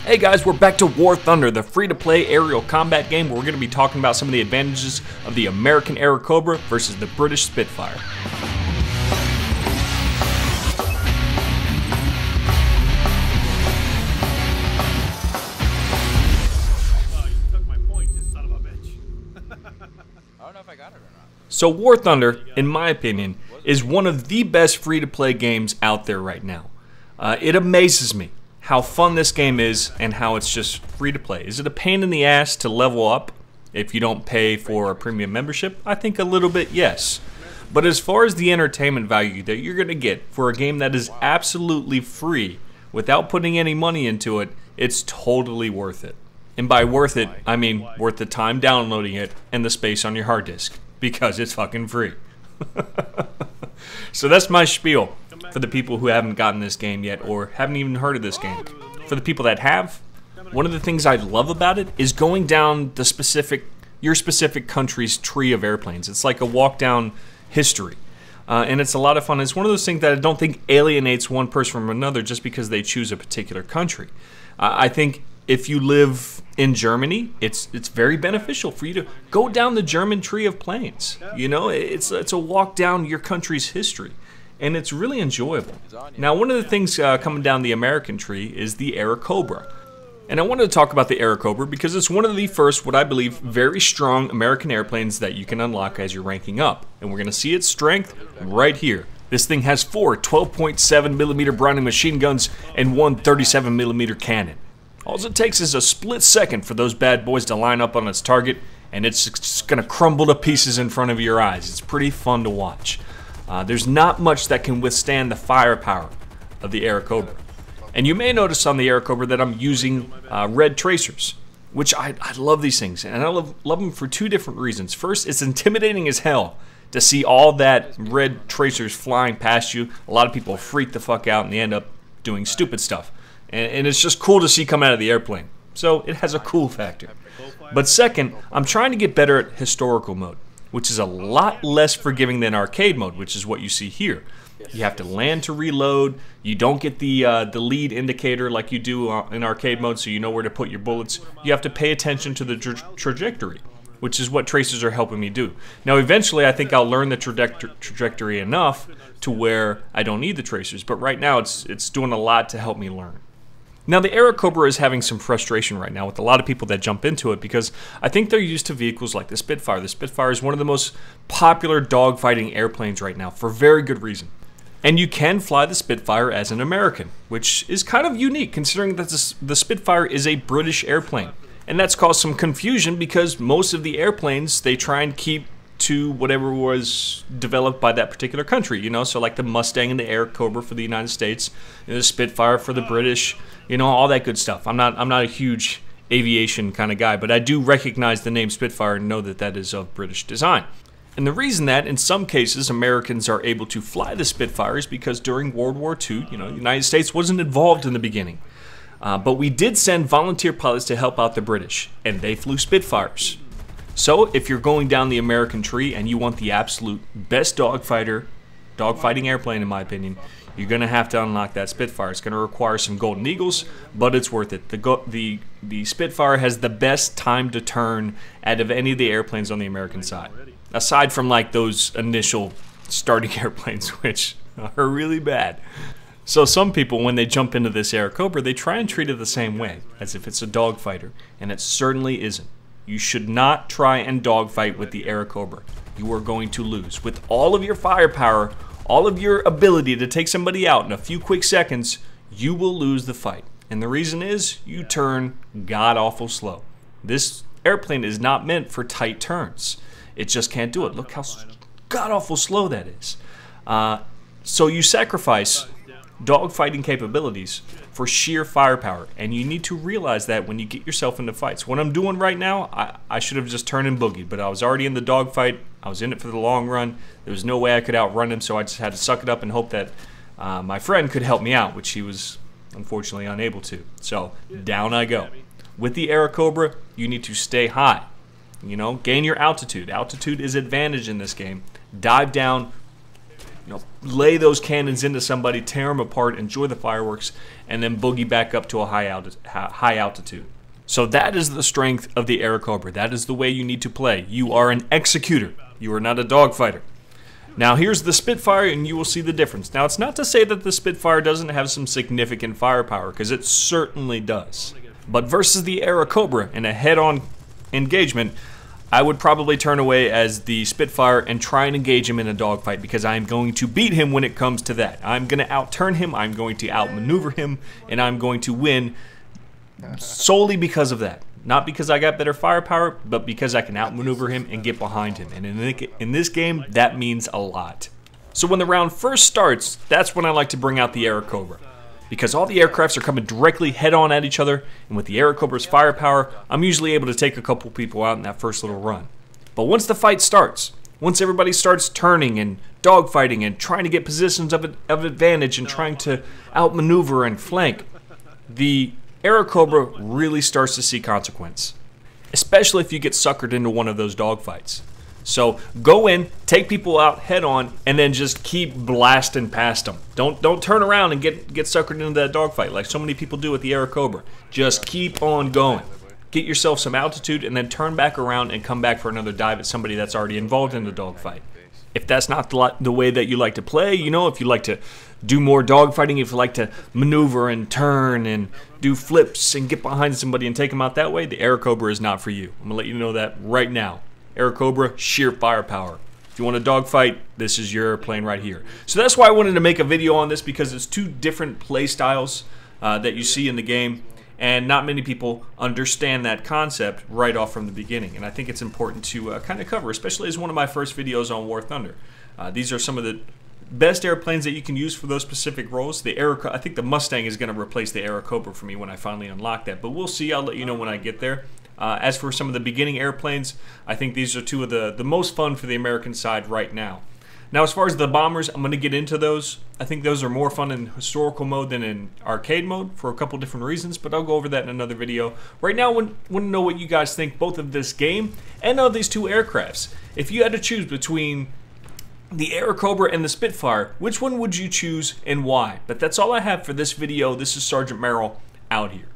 Hey guys, we're back to War Thunder, the free-to-play aerial combat game where we're going to be talking about some of the advantages of the American Airacobra versus the British Spitfire. So War Thunder, in my opinion, is one of the best free-to-play games out there right now. It amazes me how fun this game is and how it's just free to play. Is it a pain in the ass to level up if you don't pay for a premium membership? I think a little bit, yes. But as far as the entertainment value that you're going to get for a game that is absolutely free without putting any money into it, it's totally worth it. And by worth it, I mean worth the time downloading it and the space on your hard disk, because it's fucking free. So that's my spiel for the people who haven't gotten this game yet or haven't even heard of this game. For the people that have, one of the things I love about it is going down the your specific country's tree of airplanes. It's like a walk down history. And it's a lot of fun. It's one of those things that I don't think alienates one person from another just because they choose a particular country. I think if you live in Germany, it's very beneficial for you to go down the German tree of planes. You know, it's a walk down your country's history. And it's really enjoyable. Now, one of the things coming down the American tree is the Airacobra. And I wanted to talk about the Airacobra because it's one of the first, what I believe, very strong American airplanes that you can unlock as you're ranking up. And we're going to see its strength right here. This thing has 4 12.7mm Browning machine guns and 1 37mm cannon. All it takes is a split second for those bad boys to line up on its target, and it's just going to crumble to pieces in front of your eyes. It's pretty fun to watch. There's not much that can withstand the firepower of the Airacobra. And you may notice on the Airacobra that I'm using red tracers, which I love these things. And I love them for 2 different reasons. First, it's intimidating as hell to see all that red tracers flying past you. A lot of people freak the fuck out and they end up doing stupid stuff. And it's just cool to see come out of the airplane. So it has a cool factor. But second, I'm trying to get better at historical mode, which is a lot less forgiving than arcade mode, which is what you see here. You have to land to reload. You don't get the lead indicator like you do in arcade mode, so you know where to put your bullets. You have to pay attention to the trajectory, which is what tracers are helping me do. Now, eventually, I think I'll learn the trajectory enough to where I don't need the tracers, but right now, it's doing a lot to help me learn. Now, the Airacobra is having some frustration right now with a lot of people that jump into it because I think they're used to vehicles like the Spitfire. The Spitfire is one of the most popular dogfighting airplanes right now for very good reason. And you can fly the Spitfire as an American, which is kind of unique considering that the Spitfire is a British airplane. And that's caused some confusion because most of the airplanes, they try and keep to whatever was developed by that particular country, you know, so like the Mustang and the Airacobra for the United States, the Spitfire for the British, you know, all that good stuff. I'm not a huge aviation kind of guy, but I do recognize the name Spitfire and know that that is of British design. And the reason that in some cases Americans are able to fly the Spitfire is because during World War II, you know, the United States wasn't involved in the beginning. But we did send volunteer pilots to help out the British, and they flew Spitfires. So if you're going down the American tree and you want the absolute best dogfighting airplane in my opinion, you're going to have to unlock that Spitfire. It's going to require some Golden Eagles, but it's worth it. The Spitfire has the best time to turn out of any of the airplanes on the American side. Aside from like those initial starting airplanes, which are really bad. So some people, when they jump into this Airacobra, they try and treat it the same way, as if it's a dogfighter, and it certainly isn't. You should not try and dogfight with the Airacobra. You are going to lose. With all of your firepower, all of your ability to take somebody out in a few quick seconds, you will lose the fight. And the reason is, you turn god-awful slow. This airplane is not meant for tight turns. It just can't do it. Look how god-awful slow that is. So you sacrifice dogfighting capabilities for sheer firepower, and you need to realize that when you get yourself into fights. What I'm doing right now, I should have just turned and boogied, but I was already in the dogfight. I was in it for the long run. There was no way I could outrun him, so I just had to suck it up and hope that my friend could help me out, which he was unfortunately unable to. So down I go. With the Airacobra, you need to stay high. You know, gain your altitude. Altitude is advantage in this game. Dive down, lay those cannons into somebody, tear them apart, enjoy the fireworks, and then boogie back up to a high altitude. So that is the strength of the Airacobra. That is the way you need to play. You are an executor. You are not a dogfighter. Now here's the Spitfire, and you will see the difference. Now it's not to say that the Spitfire doesn't have some significant firepower, because it certainly does. But versus the Airacobra in a head-on engagement, I would probably turn away as the Spitfire and try and engage him in a dogfight, because I'm going to beat him when it comes to that. I'm going to outturn him, I'm going to outmaneuver him, and I'm going to win solely because of that. Not because I got better firepower, but because I can outmaneuver him and get behind him. And in this game, that means a lot. So when the round first starts, that's when I like to bring out the Airacobra, because all the aircrafts are coming directly head-on at each other, and with the Airacobra's firepower, I'm usually able to take a couple people out in that first little run. But once the fight starts, once everybody starts turning and dogfighting and trying to get positions of advantage and trying to outmaneuver and flank, the Airacobra really starts to see consequence, especially if you get suckered into one of those dogfights. So go in, take people out head on, and then just keep blasting past them. Don't turn around and get suckered into that dogfight like so many people do with the Airacobra. Just keep on going. Get yourself some altitude and then turn back around and come back for another dive at somebody that's already involved in the dogfight. If that's not the way that you like to play, if you like to do more dogfighting, if you like to maneuver and turn and do flips and get behind somebody and take them out that way, the Airacobra is not for you. I'm going to let you know that right now. Airacobra, sheer firepower. If you want a dogfight, this is your airplane right here. So that's why I wanted to make a video on this, because it's two different play styles that you see in the game, and not many people understand that concept right off from the beginning. And I think it's important to kind of cover, especially as one of my first videos on War Thunder. These are some of the best airplanes that you can use for those specific roles. I think the Mustang is going to replace the Airacobra for me when I finally unlock that, but we'll see. I'll let you know when I get there. As for some of the beginning airplanes, I think these are two of the most fun for the American side right now. Now, as far as the bombers, I'm going to get into those. I think those are more fun in historical mode than in arcade mode for a couple different reasons, but I'll go over that in another video. Right now, I want to know what you guys think both of this game and of these two aircrafts. If you had to choose between the Airacobra and the Spitfire, which one would you choose and why? But that's all I have for this video. This is Sergeant Merrill, out here.